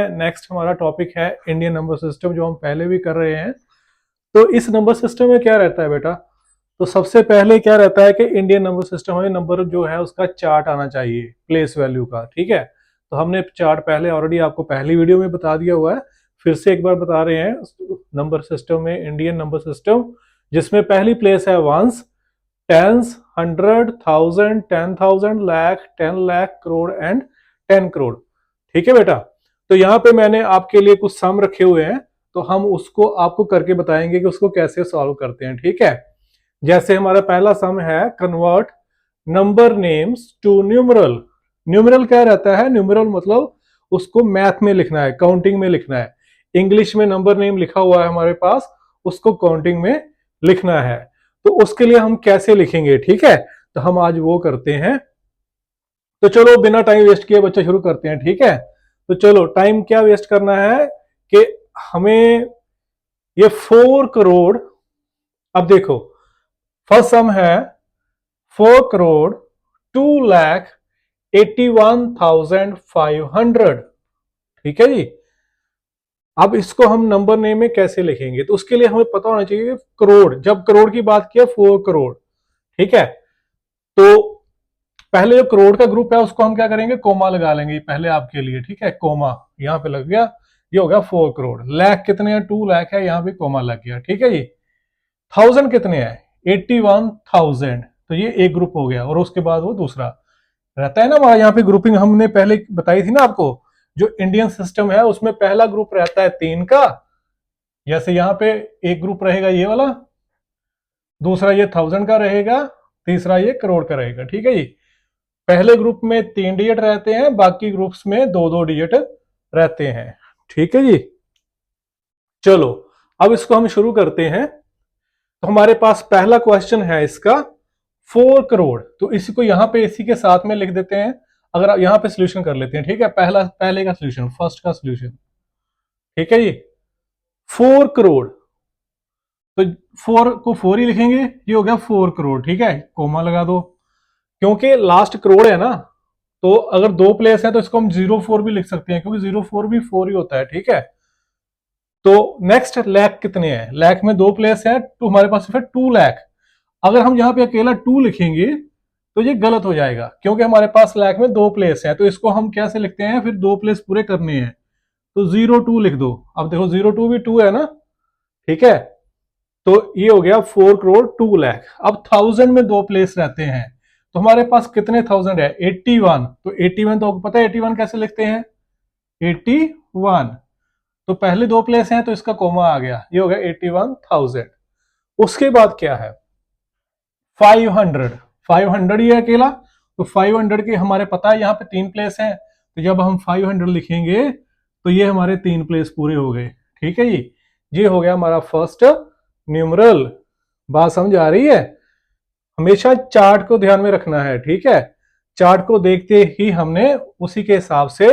Next हमारा topic है Indian number system, जो हम पहले भी कर रहे हैं। तो इस नंबर सिस्टम में क्या रहता है बेटा, तो सबसे पहले क्या रहता है कि इंडियन नंबर सिस्टम में नंबर जो है उसका चार्ट आना चाहिए प्लेस वैल्यू का। ठीक है, तो हमने चार्ट पहले ऑलरेडी आपको पहली वीडियो में बता दिया हुआ है, फिर से एक बार बता रहे हैं। नंबर सिस्टम में इंडियन नंबर सिस्टम जिसमें पहली प्लेस है ones, tens, 100, 1000, 10,000, lakh, 10 lakh, crore and 10 crore. ठीक है बेटा, तो यहाँ पे मैंने आपके लिए कुछ सम रखे हुए हैं, तो हम उसको आपको करके बताएंगे कि उसको कैसे सॉल्व करते हैं। ठीक है, जैसे हमारा पहला सम है convert number names to numeral. Numeral क्या रहता है? न्यूमरल मतलब उसको मैथ में लिखना है, काउंटिंग में लिखना है। इंग्लिश में नंबर नेम लिखा हुआ है हमारे पास, उसको काउंटिंग में लिखना है। तो उसके लिए हम कैसे लिखेंगे? ठीक है, तो हम आज वो करते हैं। तो चलो बिना टाइम वेस्ट किए बच्चे शुरू करते हैं। ठीक है, तो चलो टाइम क्या वेस्ट करना है कि हमें ये 4 करोड़, अब देखो फर्स्ट सम है 4 करोड़ 2,81,500। ठीक है जी, अब इसको हम नंबर नेम में कैसे लिखेंगे? तो उसके लिए हमें पता होना चाहिए करोड़, जब करोड़ की बात किया 4 करोड़। ठीक है, तो पहले जो करोड़ का ग्रुप है उसको हम क्या करेंगे, कोमा लगा लेंगे पहले आपके लिए। ठीक है, कोमा यहां पे लग गया, ये हो गया 4 करोड़। लाख कितने हैं? 2 लाख है, यहां पे कोमा लग गया। ठीक है जी, थाउजेंड कितने हैं? 81,000, तो ये एक ग्रुप हो गया। और उसके बाद वो दूसरा रहता है ना हमारा, यहाँ पे ग्रुपिंग हमने पहले बताई थी ना आपको। जो इंडियन सिस्टम है उसमें पहला ग्रुप रहता है 3 का, जैसे यहाँ पे एक ग्रुप रहेगा ये वाला, दूसरा ये 1000 का रहेगा, तीसरा ये करोड़ का रहेगा। ठीक है जी, पहले ग्रुप में 3 डिजिट रहते हैं, बाकी ग्रुप्स में 2-2 डिजिट रहते हैं। ठीक है जी, चलो अब इसको हम शुरू करते हैं। तो हमारे पास पहला क्वेश्चन है इसका 4 करोड़, तो इसी को यहां पे इसी के साथ में लिख देते हैं। अगर आप यहां पे सोल्यूशन कर लेते हैं, ठीक है, पहले का सोल्यूशन, फर्स्ट का सोल्यूशन। ठीक है जी, 4 करोड़, तो 4 को 4 ही लिखेंगे, ये हो गया 4 करोड़। ठीक है, कोमा लगा दो, क्योंकि लास्ट करोड़ है ना, तो अगर दो प्लेस है तो इसको हम 04 भी लिख सकते हैं, क्योंकि 04 भी 4 ही होता है। ठीक है, तो नेक्स्ट लैख कितने हैं? लैख में दो प्लेस है, तो हमारे पास फिर 2 लाख। अगर हम यहाँ पे अकेला 2 लिखेंगे तो ये गलत हो जाएगा, क्योंकि हमारे पास लैख में दो प्लेस है। तो इसको हम कैसे लिखते हैं? फिर दो प्लेस पूरे करने हैं, तो 02 लिख दो। अब देखो 02 भी 2 है ना। ठीक है, तो ये हो गया 4 करोड़ 2 लाख। अब 1000 में दो प्लेस रहते हैं, तो हमारे पास कितने 1000 है? 81। तो 81 तो पता है 81 कैसे लिखते हैं? 81, तो पहले दो प्लेस हैं तो इसका कोमा आ गया, ये हो गया 81,000। उसके बाद क्या है? 500, 500 ही है अकेला, तो 500 के हमारे पता है यहाँ पे 3 प्लेस हैं, तो जब हम 500 लिखेंगे तो ये हमारे 3 प्लेस पूरे हो गए। ठीक है जी, ये हो गया हमारा फर्स्ट न्यूमरल। बात समझ आ रही है? हमेशा चार्ट को ध्यान में रखना है। ठीक है, चार्ट को देखते ही हमने उसी के हिसाब से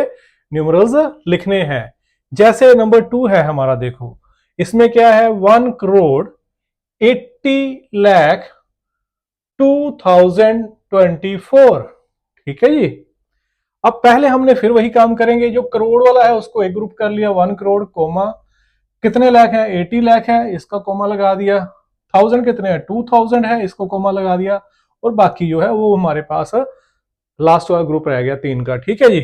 न्यूमरल्स लिखने हैं। जैसे नंबर 2 है हमारा, देखो इसमें क्या है, 1 करोड़ 80 लाख 2024। ठीक है जी, अब पहले हमने फिर वही काम करेंगे, जो करोड़ वाला है उसको एक ग्रुप कर लिया, 1 करोड़ कोमा कितने लाख है? 80 लाख है, इसका कोमा लगा दिया। 1000 कितने हैं? 2000 है, इसको कोमा लगा दिया। और बाकी जो है वो हमारे पास लास्ट वाला ग्रुप रह गया 3 का। ठीक है जी,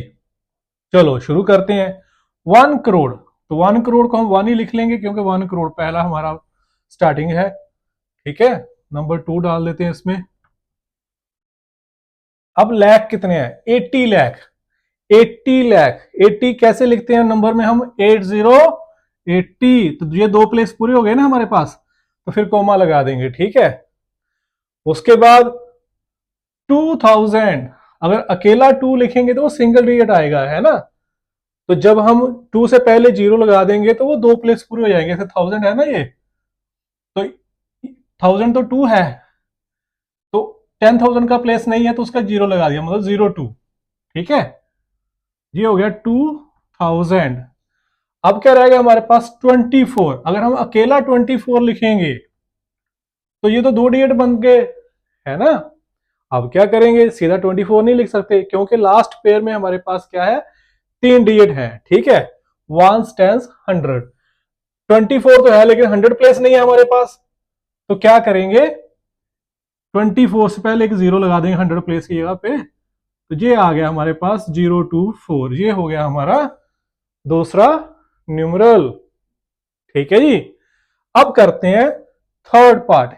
चलो शुरू करते हैं। 1 करोड़, तो 1 करोड़ को हम 1 ही लिख लेंगे, क्योंकि 1 करोड़ पहला हमारा स्टार्टिंग है। ठीक है, नंबर 2 डाल देते हैं इसमें। अब लाख कितने हैं? 80 लाख। 80 लाख, 80 कैसे लिखते हैं नंबर में हम? 80, तो ये दो प्लेस पूरे हो गए ना हमारे पास, तो फिर कोमा लगा देंगे। ठीक है, उसके बाद 2000, अगर अकेला 2 लिखेंगे तो वो सिंगल डिजिट आएगा, है ना। तो जब हम 2 से पहले 0 लगा देंगे तो वो दो प्लेस पूरे हो जाएंगे। जैसे 1000 है ना ये, तो 1000 तो 2 है, तो 10,000 का प्लेस नहीं है तो उसका 0 लगा दिया, मतलब 02। ठीक है, ये हो गया 2000। अब क्या रहेगा हमारे पास? 24। अगर हम अकेला 24 लिखेंगे तो ये तो दो डिजिट बन गए, है ना। अब क्या करेंगे? सीधा 24 नहीं लिख सकते, क्योंकि लास्ट पेयर में हमारे पास क्या है? 3 डिजिट है। ठीक है, वंस टेंस 100। 24 तो है लेकिन 100 प्लेस नहीं है हमारे पास, तो क्या करेंगे 24 से पहले एक जीरो लगा देंगे 100 प्लेस की जगह पे, तो ये आ गया हमारे पास 024। ये हो गया हमारा दूसरा न्यूमरल। ठीक है जी। अब करते हैं थर्ड पार्ट।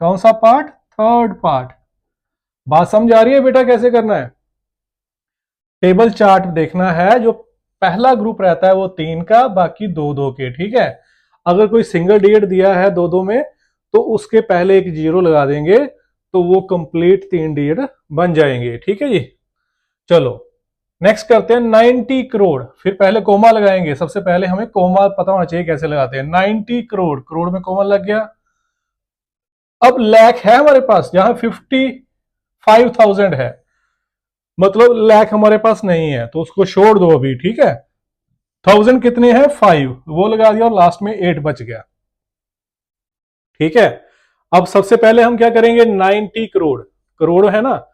कौन सा पार्ट? Third part. बात समझ आ रही है बेटा कैसे करना है? टेबल चार्ट देखना है, जो पहला ग्रुप रहता है वो 3 का, बाकी 2-2 के। ठीक है, अगर कोई सिंगल डिजिट दिया है 2-2 में तो उसके पहले एक जीरो लगा देंगे तो वो कंप्लीट 3 डिजिट बन जाएंगे। ठीक है जी। चलो नेक्स्ट करते हैं 90 करोड़। फिर पहले कोमा लगाएंगे, सबसे पहले हमें कोमा पता होना चाहिए कैसे लगाते हैं। 90 करोड़, करोड़ में कोमा लग गया। अब लाख है हमारे पास, जहां 55,000 है, मतलब लाख हमारे पास नहीं है तो उसको छोड़ दो अभी। ठीक है, 1000 कितने हैं? 5, वो लगा दिया और लास्ट में 8 बच गया। ठीक है, अब सबसे पहले हम क्या करेंगे 90 करोड़, करोड़ है ना,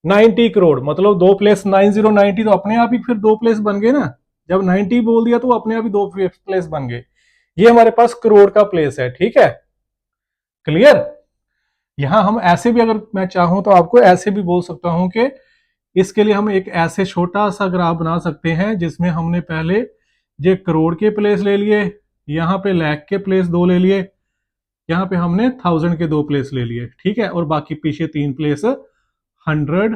90 करोड़ मतलब 2 प्लेस 9090, तो अपने आप ही फिर 2 प्लेस बन गए ना। जब 90 बोल दिया तो अपने आप ही 2 प्लेस बन गए। ये हमारे पास करोड़ का प्लेस है। ठीक है, क्लियर? यहां हम ऐसे भी, अगर मैं चाहूं तो आपको ऐसे भी बोल सकता हूं कि इसके लिए हम एक ऐसे छोटा सा ग्राफ बना सकते हैं जिसमें हमने पहले ये करोड़ के प्लेस ले लिए, यहां पे लाख के प्लेस 2 ले लिए, यहां पे हमने 1000 के 2 प्लेस ले लिए। ठीक है, और बाकी पीछे 3 प्लेस 100,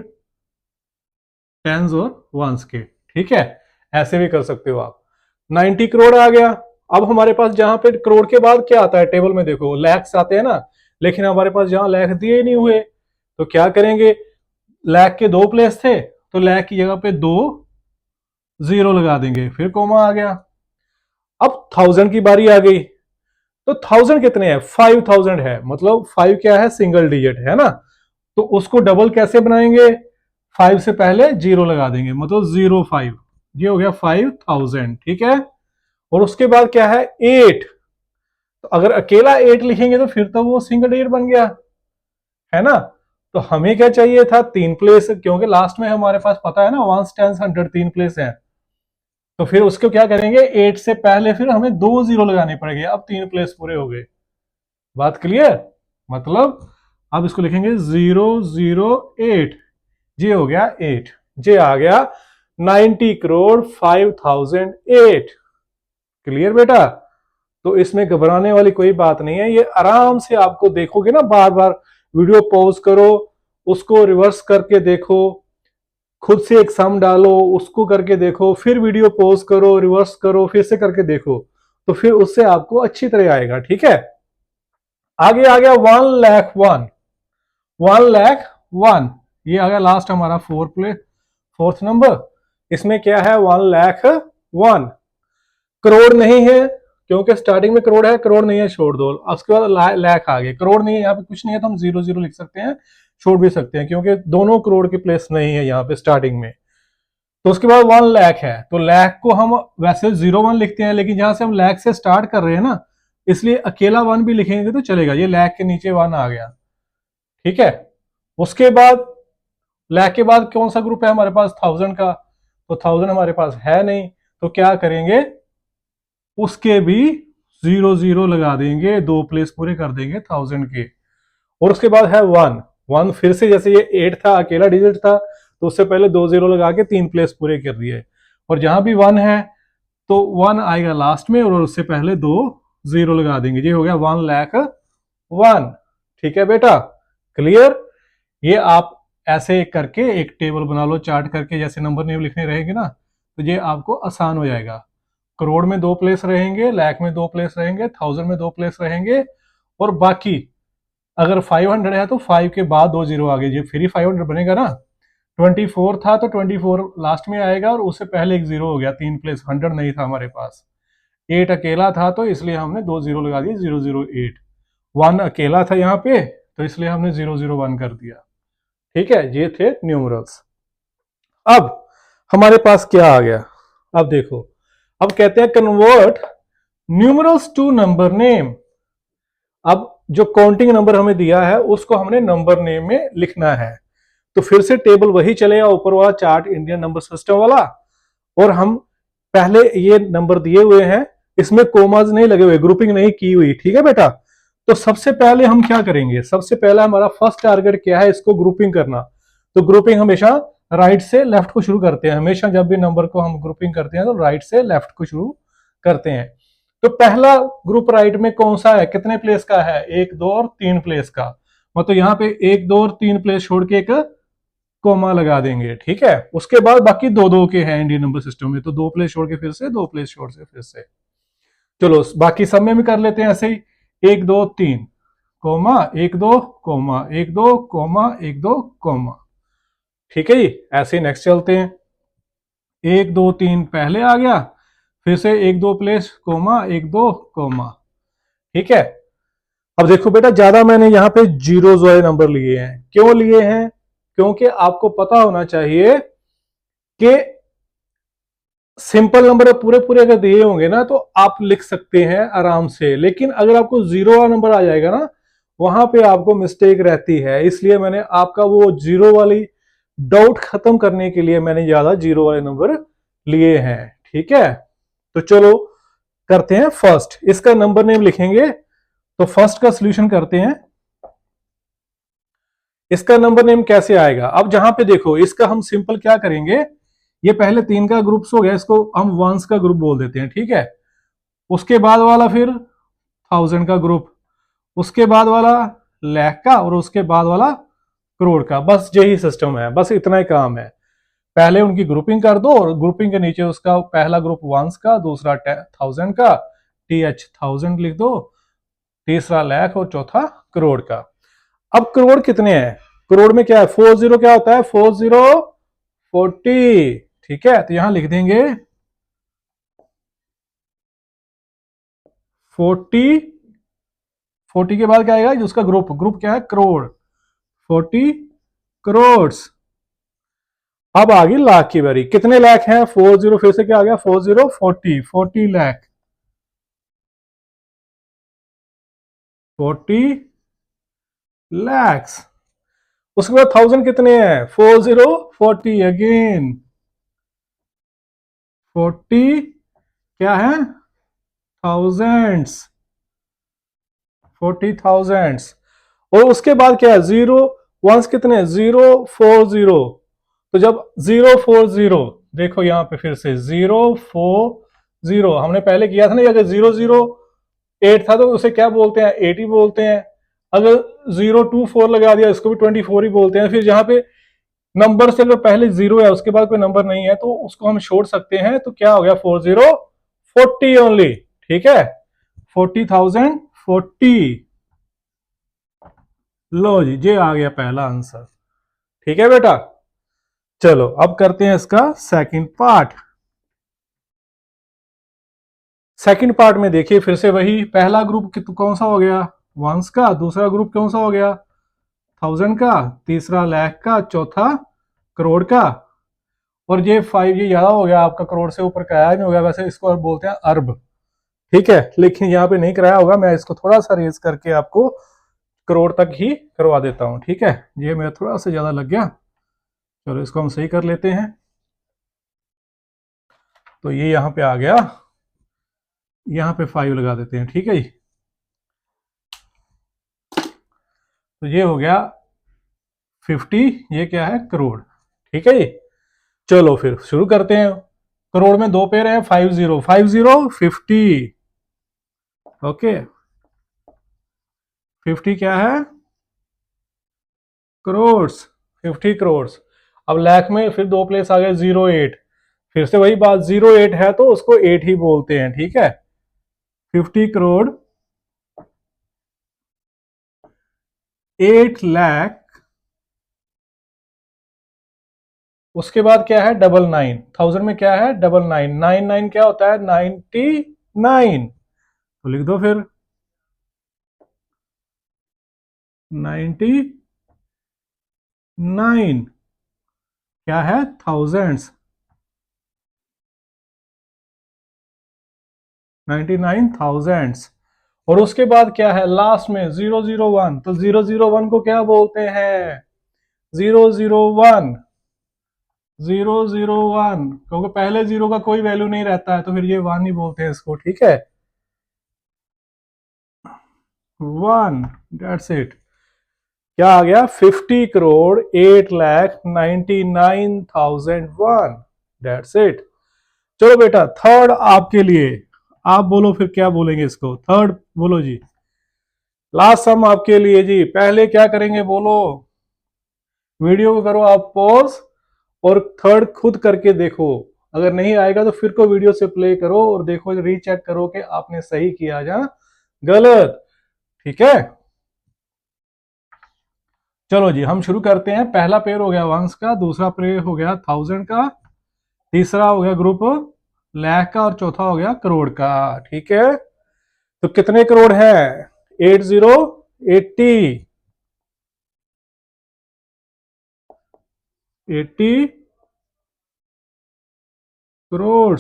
टेंस और वंस के। ठीक है, ऐसे भी कर सकते हो आप। 90 करोड़ आ गया। अब हमारे पास जहां पे करोड़ के बाद क्या आता है टेबल में, देखो लैक्स आते हैं ना, लेकिन हमारे पास जहां लैख दिए ही नहीं हुए तो क्या करेंगे, लैख के 2 प्लेस थे तो लैख की जगह पे 2 जीरो लगा देंगे, फिर कोमा आ गया। अब 1000 की बारी आ गई, तो 1000 कितने हैं? 5000 है, मतलब 5 क्या है? सिंगल डिजिट है ना, तो उसको डबल कैसे बनाएंगे? 5 से पहले जीरो लगा देंगे, मतलब 05। ये हो गया 5000। ठीक है, और उसके बाद क्या है 8, तो अगर अकेला 8 लिखेंगे तो फिर तो वो सिंगल डिजिट बन गया है ना। तो हमें क्या चाहिए था? 3 प्लेस, क्योंकि लास्ट में हमारे पास पता है ना वंस टेंस 100 3 प्लेस है, तो फिर उसको क्या करेंगे 8 से पहले फिर हमें 2 जीरो लगाने पड़ेंगे। अब 3 प्लेस पूरे हो गए। बात क्लियर? मतलब अब इसको लिखेंगे 008, ये हो गया 8, ये आ गया 90 करोड़ 5008। क्लियर बेटा? तो इसमें घबराने वाली कोई बात नहीं है, ये आराम से आपको देखोगे ना, बार बार वीडियो पॉज करो, उसको रिवर्स करके देखो, खुद से एक सम डालो, उसको करके देखो, फिर वीडियो पॉज करो, रिवर्स करो, फिर से करके देखो, तो फिर उससे आपको अच्छी तरह आएगा। ठीक है, आगे आ गया 1,01,000, 1,01,000, ये आ गया लास्ट हमारा फोर्थ नंबर। इसमें क्या है 1,01,000, करोड़ नहीं है क्योंकि स्टार्टिंग में करोड़ है, करोड़ नहीं है छोड़ दो। उसके बाद लाख आ गए, करोड़ नहीं है यहाँ पे, कुछ नहीं है तो हम 00 लिख सकते हैं, छोड़ भी सकते हैं क्योंकि दोनों करोड़ के प्लेस नहीं है यहाँ पे स्टार्टिंग में। तो उसके बाद 1 लाख है, तो लाख को हम वैसे 01 लिखते हैं, लेकिन जहां से हम लाख से स्टार्ट कर रहे हैं ना, इसलिए अकेला 1 भी लिखेंगे तो चलेगा। ये लाख के नीचे 1 आ गया। ठीक है, उसके बाद लाख के बाद कौन सा ग्रुप है हमारे पास? 1000 का, तो 1000 हमारे पास है नहीं, तो क्या करेंगे उसके भी 00 लगा देंगे, 2 प्लेस पूरे कर देंगे 1000 के। और उसके बाद है 1 फिर से, जैसे ये 8 था अकेला डिजिट था तो उससे पहले 2 जीरो लगा के 3 प्लेस पूरे कर दिए, और जहां भी 1 है तो 1 आएगा लास्ट में और उससे पहले 2 जीरो लगा देंगे, ये हो गया 1,01,000। ठीक है बेटा, क्लियर? ये आप ऐसे करके एक टेबल बना लो चार्ट करके, जैसे नंबर नेम लिखने रहेंगे ना तो ये आपको आसान हो जाएगा। करोड़ में 2 प्लेस रहेंगे, लाख में 2 प्लेस रहेंगे, 1000 में 2 प्लेस रहेंगे, और बाकी अगर 500 है तो 5 के बाद 2 जीरो आगे, ये फिर 500 बनेगा ना। 24 था तो 24 लास्ट में आएगा और उससे पहले एक जीरो हो गया, 3 प्लेस 100 नहीं था हमारे पास। 8 अकेला था तो इसलिए हमने 2 जीरो लगा दिए, 008। 1 अकेला था यहाँ पे तो इसलिए हमने 001 कर दिया। ठीक है, ये थे न्यूमरल्स। अब हमारे पास क्या आ गया? अब देखो, अब कहते हैं convert numerals to number name. अब जो काउंटिंग नंबर हमें दिया है उसको हमने नंबर नेम में लिखना है, तो फिर से टेबल वही चलेगा, ऊपर वाला चार्ट इंडियन नंबर सिस्टम वाला, और हम पहले ये नंबर दिए हुए हैं, इसमें कोमाज नहीं लगे हुए, ग्रुपिंग नहीं की हुई, ठीक है बेटा। तो सबसे पहले हम क्या करेंगे, सबसे पहले हमारा फर्स्ट टारगेट क्या है, इसको ग्रुपिंग करना। तो ग्रुपिंग हमेशा राइट से लेफ्ट को शुरू करते हैं, हमेशा जब भी नंबर को हम ग्रुपिंग करते हैं तो राइट से लेफ्ट को शुरू करते हैं। तो पहला ग्रुप राइट में कौन सा है, कितने प्लेस का है, 1 2 और 3 प्लेस का। मतलब यहाँ पे 1 2 और 3 प्लेस छोड़ के एक कोमा लगा देंगे, ठीक है। उसके बाद बाकी 2 2 के हैं इंडियन नंबर सिस्टम में, तो 2 प्लेस छोड़ के फिर से 2 प्लेस छोड़ से फिर से। चलो बाकी सब में भी कर लेते हैं ऐसे ही, 1 2 3 कोमा 1 2 कोमा 1 2 कोमा 1 2 कोमा, ठीक है जी। ऐसे ही नेक्स्ट चलते हैं, 1 2 3 पहले आ गया, फिर से 1 2 प्लेस कोमा 1 2 कोमा, ठीक है। अब देखो बेटा, ज्यादा मैंने यहाँ पे जीरोज वाले नंबर लिए हैं, क्यों लिए हैं, क्योंकि आपको पता होना चाहिए कि सिंपल नंबर पूरे पूरे अगर दिए होंगे ना तो आप लिख सकते हैं आराम से, लेकिन अगर आपको जीरो वाला नंबर आ जाएगा ना, वहां पे आपको मिस्टेक रहती है। इसलिए मैंने आपका वो जीरो वाली डाउट खत्म करने के लिए मैंने ज्यादा जीरो वाले नंबर लिए हैं, ठीक है। तो चलो करते हैं फर्स्ट, इसका नंबर नेम लिखेंगे। तो फर्स्ट का सोल्यूशन करते हैं, इसका नंबर नेम कैसे आएगा। अब जहां पे देखो, इसका हम सिंपल क्या करेंगे, ये पहले 3 का ग्रुप्स हो गया, इसको हम वंस का ग्रुप बोल देते हैं, ठीक है। उसके बाद वाला फिर 1000 का ग्रुप, उसके बाद वाला लाख का, और उसके बाद वाला करोड़ का। बस यही सिस्टम है, बस इतना ही काम है। पहले उनकी ग्रुपिंग कर दो, और ग्रुपिंग के नीचे उसका पहला ग्रुप वंस का, दूसरा 1000 का, TH 1000 लिख दो, तीसरा लाख और चौथा करोड़ का। अब करोड़ कितने हैं, करोड़ में क्या है, 40 क्या होता है, 40 ठीक है। तो यहां लिख देंगे 40, 40 के बाद क्या आएगा, उसका ग्रुप, ग्रुप क्या है, करोड़, 40 करोड़। अब आ गई लाख की बारी, कितने लाख हैं, 40, फिर से क्या आ गया, 40 40 40 लाख, 40 लैक्स। उसके बाद 1000 कितने हैं, 40 40 अगेन 40 क्या है, थाउजेंड्स, 40,000। और उसके बाद क्या है, जीरो वंस कितने, 040। तो जब 040, देखो यहां पे फिर से 040, हमने पहले किया था ना, अगर 008 था तो उसे क्या बोलते हैं, 80 बोलते हैं। अगर 024 लगा दिया, इसको भी 24 ही बोलते हैं। फिर जहां पे नंबर से अगर पहले जीरो है, उसके बाद कोई नंबर नहीं है, तो उसको हम छोड़ सकते हैं। तो क्या हो गया, 40 ओनली, ठीक है, 40,000 40। लो जी, ये आ गया पहला आंसर, ठीक है बेटा। चलो अब करते हैं इसका सेकंड पार्ट। सेकंड पार्ट में देखिए, फिर से वही पहला ग्रुप कौन सा हो गया, वंस का, दूसरा ग्रुप कौन सा हो गया, 1000 का, तीसरा लाख का, चौथा करोड़ का। और ये 5 ये ज्यादा हो गया आपका, करोड़ से ऊपर का नहीं हो गया, वैसे इसको बोलते हैं अरब, ठीक है। लेकिन यहाँ पे नहीं कराया होगा, मैं इसको थोड़ा सा रेज करके आपको करोड़ तक ही करवा देता हूं, ठीक है। ये मेरा थोड़ा सा ज्यादा लग गया, चलो इसको हम सही कर लेते हैं। तो ये यहां पे आ गया, यहां पे 5 लगा देते हैं, ठीक है जी। तो ये हो गया 50, ये क्या है, करोड़, ठीक है जी। चलो फिर शुरू करते हैं। करोड़ में 2 पेयर है, 50 50 50, ओके, 50 क्या है, करोड़, 50 करोड़। अब लाख में फिर 2 प्लेस आ गए, 08, फिर से वही बात, 08 है तो उसको 8 ही बोलते हैं, ठीक है। 50 करोड़ 8 लाख, उसके बाद क्या है, 99, 1000 में क्या है, 99, 99 क्या होता है, 99। तो लिख दो फिर 99 क्या है, थाउजेंड्स, 99,000। और उसके बाद क्या है, लास्ट में 001, तो 001 को क्या बोलते हैं, 001 001, क्योंकि पहले जीरो का कोई वैल्यू नहीं रहता है तो फिर ये 1 ही बोलते हैं इसको, ठीक है। 1, दैट्स इट। क्या आ गया? 50 करोड़ 8,99,001, दैट्स इट। चलो बेटा, थर्ड आपके लिए। आप बोलो फिर क्या बोलेंगे इसको, थर्ड बोलो जी। लास्ट सम आपके लिए जी। पहले क्या करेंगे बोलो, वीडियो को करो आप पॉज और थर्ड खुद करके देखो। अगर नहीं आएगा तो फिर को वीडियो से प्ले करो और देखो, रीचेक करो कि आपने सही किया या गलत, ठीक है। चलो जी, हम शुरू करते हैं। पहला पेयर हो गया वंस का, दूसरा पेयर हो गया 1000 का, तीसरा हो गया ग्रुप लाख का और चौथा हो गया करोड़ का, ठीक है। तो कितने करोड़ है? 80 करोड़।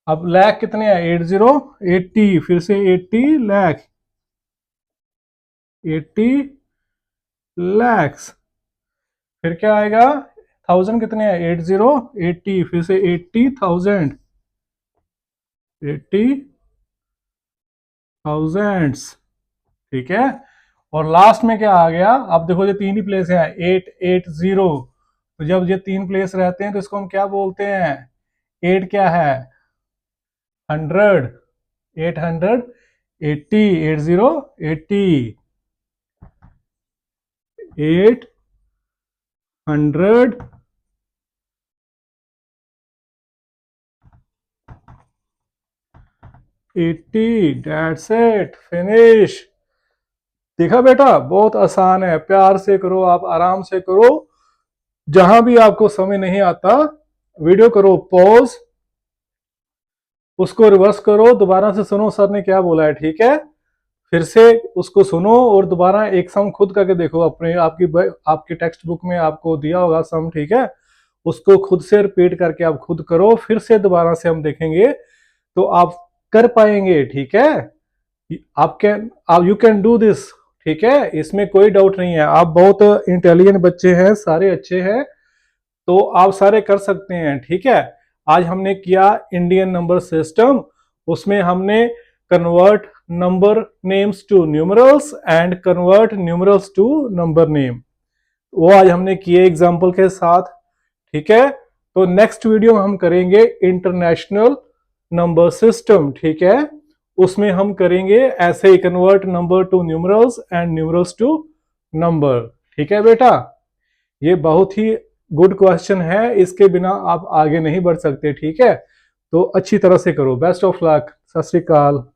अब लाख कितने हैं? 80, फिर से 80 लाख, 80 लैक्स। फिर क्या आएगा? 1000 कितने हैं? 80, फिर से 80,000, 80,000, ठीक है। और लास्ट में क्या आ गया? अब देखो ये तीन ही प्लेस है, 880। तो जब ये तीन प्लेस रहते हैं तो इसको हम क्या बोलते हैं? 8 क्या है? 100, 800, 80, 80, 800, 80, दैट्स इट, फिनिश। देखा बेटा, बहुत आसान है। प्यार से करो, आप आराम से करो। जहां भी आपको समझ नहीं आता, वीडियो करो पॉज, उसको रिवर्स करो, दोबारा से सुनो सर ने क्या बोला है, ठीक है। फिर से उसको सुनो और दोबारा एक सम खुद करके देखो। अपने आपकी टेक्स्ट बुक में आपको दिया होगा सम, ठीक है। उसको खुद से रिपीट करके आप खुद करो, फिर से दोबारा से हम देखेंगे तो आप कर पाएंगे, ठीक है। आप कैन, आप यू कैन डू दिस, ठीक है। इसमें कोई डाउट नहीं है, आप बहुत इंटेलिजेंट बच्चे हैं, सारे अच्छे हैं, तो आप सारे कर सकते हैं, ठीक है। आज हमने किया इंडियन नंबर सिस्टम, उसमें हमने convert number names to numerals and convert numerals to number name, वो आज हमने किए एग्जाम्पल के साथ, ठीक है। तो नेक्स्ट वीडियो में हम करेंगे इंटरनेशनल नंबर सिस्टम, ठीक है। उसमें हम करेंगे ऐसे ही convert number to numerals and numerals to number, ठीक है बेटा। ये बहुत ही गुड क्वेश्चन है, इसके बिना आप आगे नहीं बढ़ सकते, ठीक है। तो अच्छी तरह से करो। बेस्ट ऑफ लक, सत श्री अकाल।